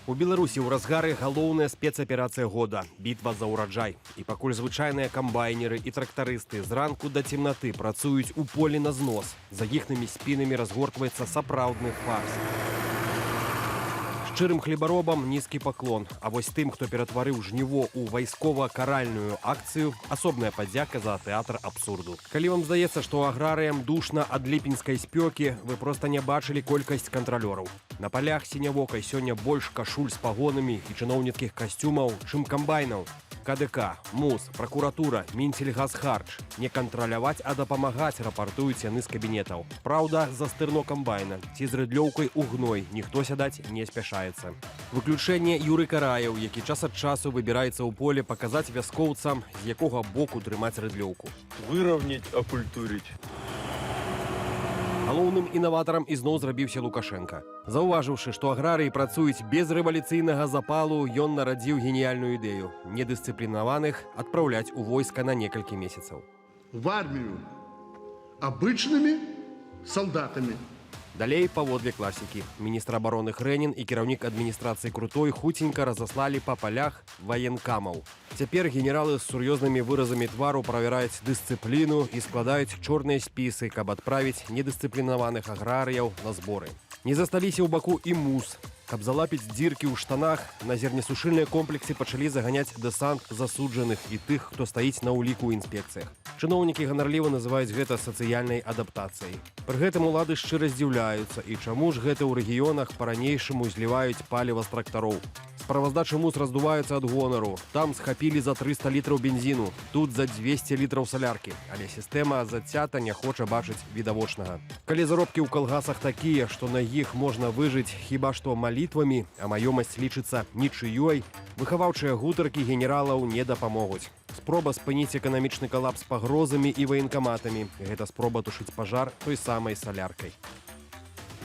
У Беларусі ў разгары галоўная спецаперацыя года – бітва за ўраджай. І пакуль звычайныя камбайнеры і трактарысты зранку да цемнаты працуюць у полі на знос, за іхнымі спінамі разгортваецца сапраўдны фарс. Шчырым хлебаробам нізкі паклон, а вось тым, хто ператварыў жніво ў вайскова-каральную акцыю, асобная падзяка за тэатр абсурду. Калі вам здаецца, што аграрыям душна ад ліпеньскай спёкі, вы проста не бачылі колькасць кантралёраў. На палях сінявокай сёння больш кашуль з пагонамі і чыноўніцкіх касцюмаў, чым камбайнаў. КДК, МУС, пракуратура, Мінсельгасхарч. Не кантраляваць, а дапамагаць, рапартуюць яны з кабінетаў. Праўда, за стырно камбайна ці з рыдлёўкай у гной ніхто сядаць не спяшаецца. Выключэнне Юры Караеў, які час ад часу выбіраецца ў поле паказаць вяскоўцам, з якога боку трымаць рыдлёўку. Выравняць, акультурыць. Галоўным інаватарам ізноў зрабіўся Лукашенка. Заўважыўшы, што аграрыі працуюць без рэвалюцыйнага запалу, ён нарадзіў геніяльную ідэю – недысцыплінаваных адпраўляць у войска на некалькі месяцаў. В армію обычными солдатами. Далей, паводле класікі, міністр абароны Хрэнін і кіраўнік адміністрацыі Крутой хуценька разаслалі па палях ваенкамаў. Цяпер генералы з сур'ёзнымі выразамі твару правяраюць дысцыпліну і складаюць чорныя спісы, каб адправіць недысцыплінаваных аграрыяў на зборы. Не засталіся ў баку і МУС. Каб залапіць дзіркі ў штанах, на зернесушыльныя комплексы пачалі заганяць дэсант засуджаных і тых, хто стаіць на ўліку ў інспекцыях. Чыноўнікі ганарліва называюць гэта сацыяльнай адаптацыяй. Пры гэтым улады шчыра здзіўляюцца, і чаму ж гэта ў рэгіёнах па-ранейшаму зліваюць паліва з трактароў. Справаздачы МУС раздуваюцца ад гонару. Там схапілі за 300 літраў бензіну, тут за 200 літраў саляркі. Але сістэма зацята не хоча бачыць відавочнага. Калі заробкі ў калгасах такія, што на іх можна выжыць хіба што малітвамі, а маёмасць лічыцца нічыёй, выхаваўчыя гутаркі генералаў не дапамогуць. Спроба спыніць эканамічны калапс пагрозамі і ваенкаматамі. Гэта спроба тушыць пажар той самай саляркай.